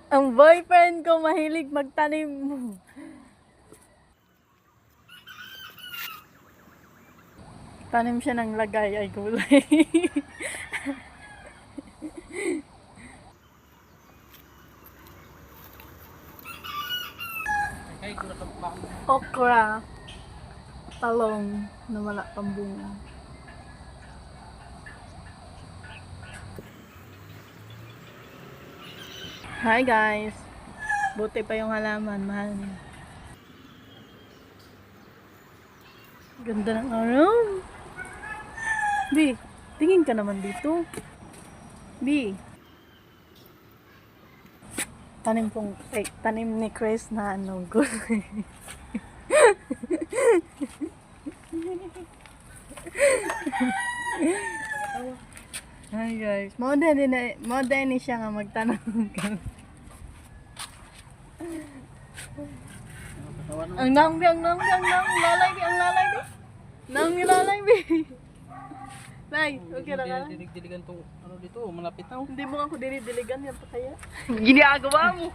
Ang boyfriend ko mahilig magtanim. Tanim siya ng lagay ay gulay. Okra. Talong na wala pang bunga. Hi guys. Buti pa yung halaman, mahal niya. Ganda ng araw. B, tingin ka naman dito. B. Tanim ni Chris na ano, gulay. Hi guys, modern siya nga magtanong. Ang lalay bi. Nang nilalay bi. Nay, okay lang ka? Dilig-diligan tong ano dito, malapit na. Hindi mo ako dinidiligan yan pa kaya. Ginagawa mo.